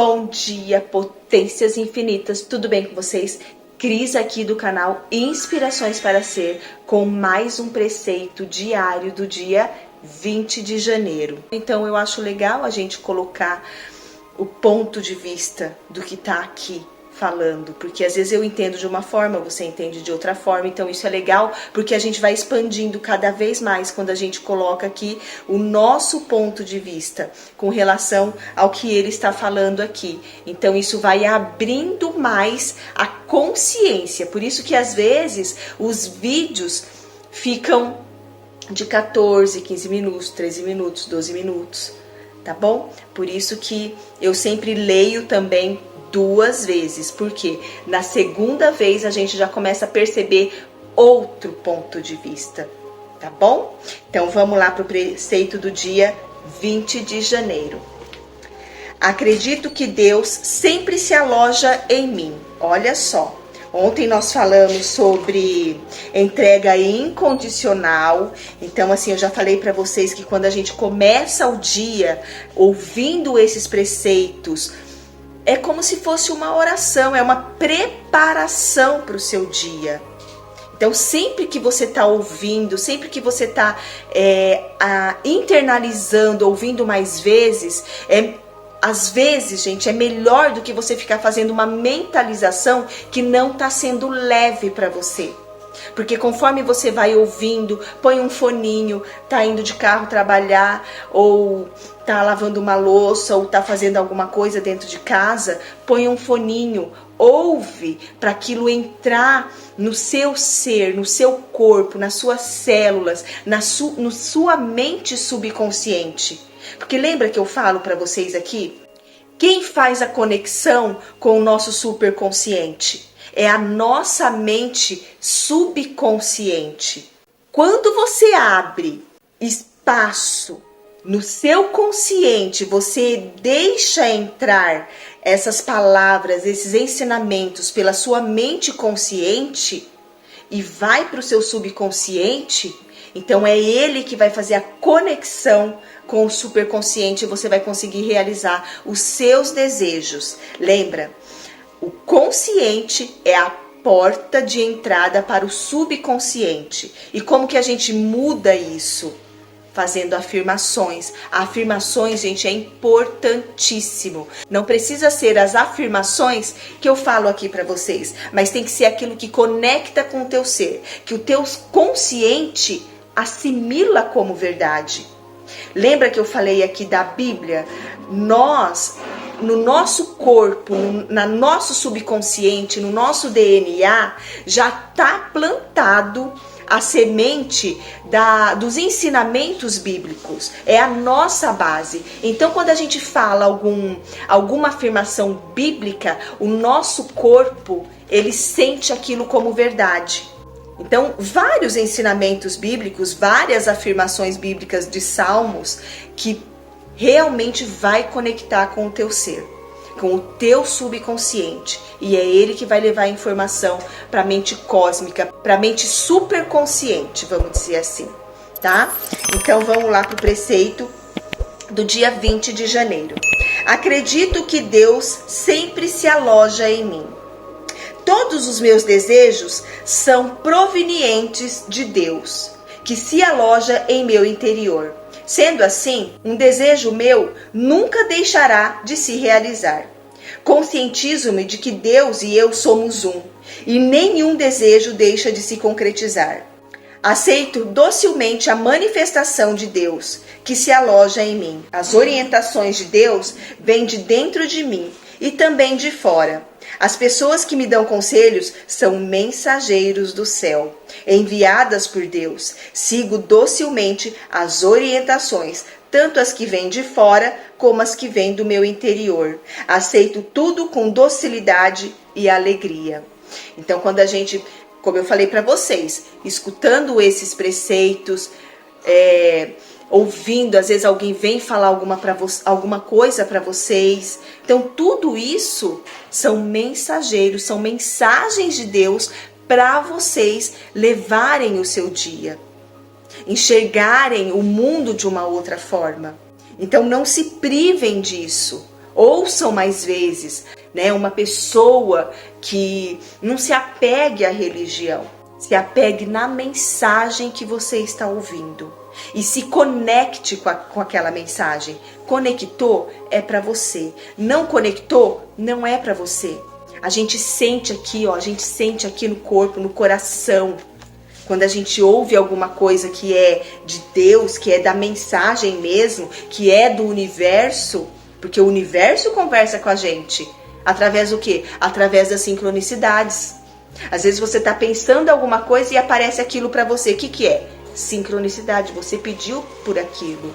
Bom dia, potências infinitas, tudo bem com vocês? Cris aqui do canal Inspirações para Ser, com mais um preceito diário do dia 20 de janeiro. Então eu acho legal a gente colocar o ponto de vista do que está aqui falando, porque às vezes eu entendo de uma forma, você entende de outra forma, então isso é legal, porque a gente vai expandindo cada vez mais quando a gente coloca aqui o nosso ponto de vista com relação ao que ele está falando aqui. Então isso vai abrindo mais a consciência, por isso que às vezes os vídeos ficam de 14, 15 minutos, 13 minutos, 12 minutos, tá bom? Por isso que eu sempre leio também 2 vezes, porque na segunda vez a gente já começa a perceber outro ponto de vista, tá bom? Então vamos lá para o preceito do dia 20 de janeiro. Acredito que Deus sempre se aloja em mim. Olha só, ontem nós falamos sobre entrega incondicional. Então assim, eu já falei para vocês que quando a gente começa o dia ouvindo esses preceitos, é como se fosse uma oração, é uma preparação para o seu dia. Então, sempre que você está ouvindo, sempre que você está internalizando, ouvindo mais vezes, às vezes, gente, é melhor do que você ficar fazendo uma mentalização que não está sendo leve para você. Porque conforme você vai ouvindo, põe um foninho, tá indo de carro trabalhar, ou tá lavando uma louça, ou tá fazendo alguma coisa dentro de casa, põe um foninho, ouve para aquilo entrar no seu ser, no seu corpo, nas suas células, na sua mente subconsciente. Porque lembra que eu falo para vocês aqui? Quem faz a conexão com o nosso superconsciente? É a nossa mente subconsciente. Quando você abre espaço no seu consciente, você deixa entrar essas palavras, esses ensinamentos pela sua mente consciente e vai para o seu subconsciente, então é ele que vai fazer a conexão com o superconsciente e você vai conseguir realizar os seus desejos. Lembra? O consciente é a porta de entrada para o subconsciente. E como que a gente muda isso? Fazendo afirmações. Afirmações, gente, é importantíssimo. Não precisa ser as afirmações que eu falo aqui para vocês, mas tem que ser aquilo que conecta com o teu ser, que o teu consciente assimila como verdade. Lembra que eu falei aqui da Bíblia? Nós, no nosso corpo, no nosso subconsciente, no nosso DNA, já está plantado a semente dos ensinamentos bíblicos. É a nossa base. Então, quando a gente fala alguma afirmação bíblica, o nosso corpo, ele sente aquilo como verdade. Então, vários ensinamentos bíblicos, várias afirmações bíblicas de salmos que realmente vai conectar com o teu ser, com o teu subconsciente. E é ele que vai levar a informação para a mente cósmica, para a mente superconsciente, vamos dizer assim, tá? Então, vamos lá para o preceito do dia 20 de janeiro. Acredito que Deus sempre se aloja em mim. Todos os meus desejos são provenientes de Deus, que se aloja em meu interior. Sendo assim, um desejo meu nunca deixará de se realizar. Conscientizo-me de que Deus e eu somos um, e nenhum desejo deixa de se concretizar. Aceito docilmente a manifestação de Deus, que se aloja em mim. As orientações de Deus vêm de dentro de mim e também de fora. As pessoas que me dão conselhos são mensageiros do céu, enviadas por Deus. Sigo docilmente as orientações, tanto as que vêm de fora como as que vêm do meu interior. Aceito tudo com docilidade e alegria. Então, quando a gente, como eu falei para vocês, escutando esses preceitos, ouvindo, às vezes alguém vem falar alguma coisa para vocês. Então, tudo isso são mensageiros, são mensagens de Deus para vocês levarem o seu dia, enxergarem o mundo de uma outra forma. Então, não se privem disso. Ouçam mais vezes, né? Uma pessoa que não se apegue à religião, se apegue na mensagem que você está ouvindo e se conecte com aquela mensagem. Conectou, é para você. Não conectou, não é para você. A gente sente aqui, ó, a gente sente aqui no corpo, no coração. Quando a gente ouve alguma coisa que é de Deus, que é da mensagem mesmo, que é do universo, porque o universo conversa com a gente. Através do quê? Através das sincronicidades. Às vezes você está pensando alguma coisa e aparece aquilo para você. O que que é? Sincronicidade. Você pediu por aquilo.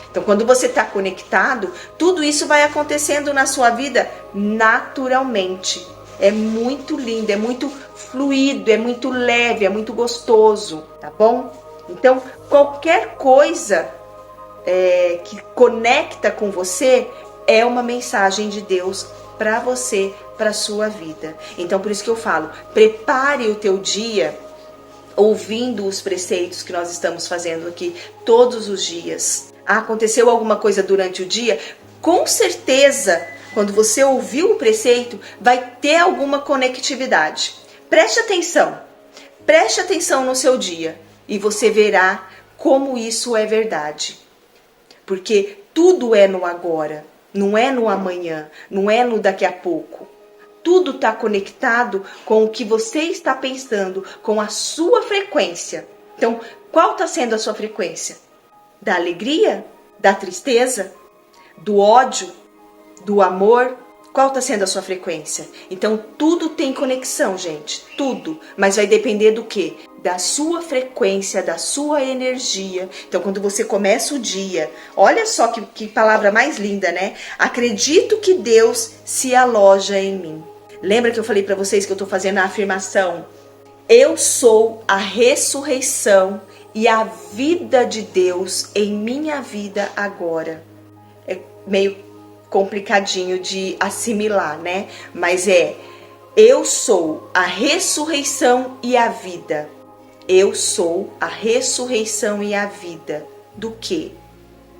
Então, quando você está conectado, tudo isso vai acontecendo na sua vida naturalmente. É muito lindo, é muito fluido, é muito leve, é muito gostoso, tá bom? Então, qualquer coisa que conecta com você é uma mensagem de Deus para você, para a sua vida. Então, por isso que eu falo, prepare o teu dia ouvindo os preceitos que nós estamos fazendo aqui todos os dias. Aconteceu alguma coisa durante o dia? Com certeza, quando você ouviu o preceito, vai ter alguma conectividade. Preste atenção no seu dia e você verá como isso é verdade. Porque tudo é no agora, não é no amanhã, não é no daqui a pouco. Tudo está conectado com o que você está pensando, com a sua frequência. Então, qual está sendo a sua frequência? Da alegria? Da tristeza? Do ódio? Do amor? Qual está sendo a sua frequência? Então, tudo tem conexão, gente. Tudo. Mas vai depender do quê? Da sua frequência, da sua energia. Então, quando você começa o dia, olha só que palavra mais linda, né? Acredito que Deus se aloja em mim. Lembra que eu falei para vocês que eu estou fazendo a afirmação? Eu sou a ressurreição e a vida de Deus em minha vida agora. É meio complicadinho de assimilar, né? Mas eu sou a ressurreição e a vida. Eu sou a ressurreição e a vida. Do quê?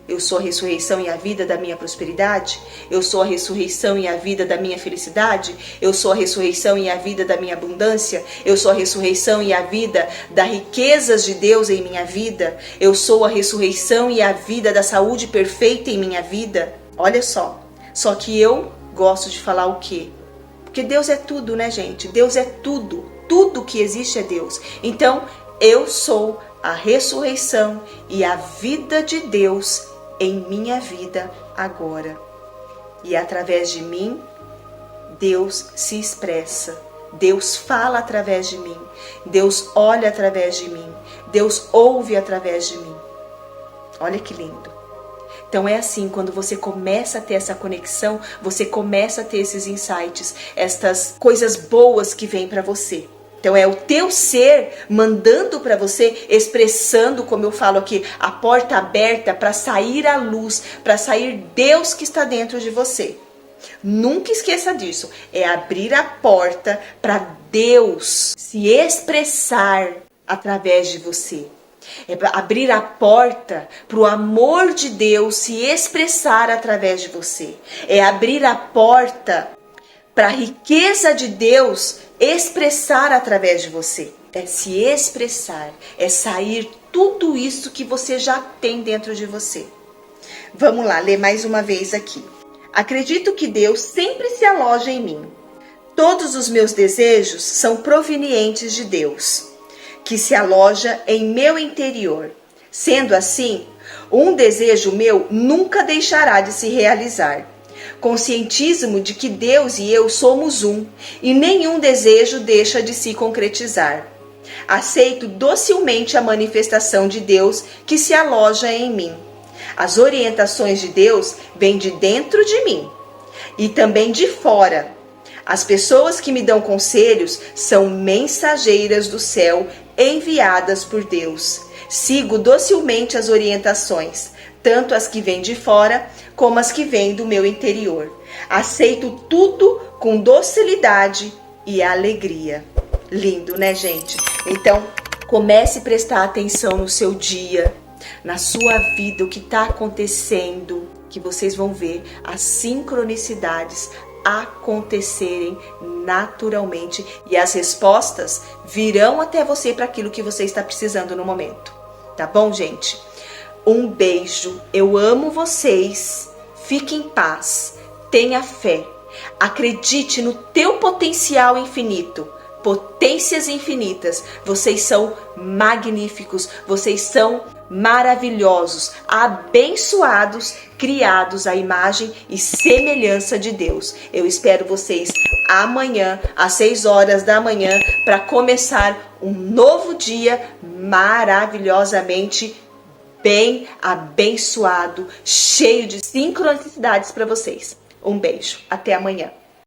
Eu sou a ressurreição e a vida da minha prosperidade? Eu sou a ressurreição e a vida da minha felicidade? Eu sou a ressurreição e a vida da minha abundância? Eu sou a ressurreição e a vida das riquezas de Deus em minha vida? Eu sou a ressurreição e a vida da saúde perfeita em minha vida? Olha só. Só que eu gosto de falar o quê? Porque Deus é tudo, né, gente? Deus é tudo. Tudo que existe é Deus. Então, eu sou a ressurreição e a vida de Deus em minha vida agora. E através de mim, Deus se expressa. Deus fala através de mim. Deus olha através de mim. Deus ouve através de mim. Olha que lindo. Então é assim, quando você começa a ter essa conexão, você começa a ter esses insights, estas coisas boas que vêm para você. Então é o teu ser mandando para você, expressando, como eu falo aqui, a porta aberta para sair a luz, para sair Deus que está dentro de você. Nunca esqueça disso, é abrir a porta para Deus se expressar através de você. É abrir a porta para o amor de Deus se expressar através de você. É abrir a porta para a riqueza de Deus expressar através de você. É se expressar, é sair tudo isso que você já tem dentro de você. Vamos lá, ler mais uma vez aqui. Acredito que Deus sempre se aloja em mim. Todos os meus desejos são provenientes de Deus, que se aloja em meu interior. Sendo assim, um desejo meu nunca deixará de se realizar. Conscientizo-me de que Deus e eu somos um, e nenhum desejo deixa de se concretizar. Aceito docilmente a manifestação de Deus que se aloja em mim. As orientações de Deus vêm de dentro de mim e também de fora. As pessoas que me dão conselhos são mensageiras do céu enviadas por Deus. Sigo docilmente as orientações, tanto as que vêm de fora como as que vêm do meu interior. Aceito tudo com docilidade e alegria. Lindo, né, gente? Então, comece a prestar atenção no seu dia, na sua vida, o que está acontecendo. que vocês vão ver as sincronicidades acontecerem naturalmente e as respostas virão até você para aquilo que você está precisando no momento. Tá bom, gente? Um beijo, eu amo vocês, fique em paz, tenha fé, acredite no teu potencial infinito, potências infinitas, vocês são magníficos, vocês são maravilhosos, abençoados, criados à imagem e semelhança de Deus. Eu espero vocês amanhã, às 6 horas da manhã, para começar um novo dia maravilhosamente bem abençoado, cheio de sincronicidades para vocês. Um beijo, até amanhã.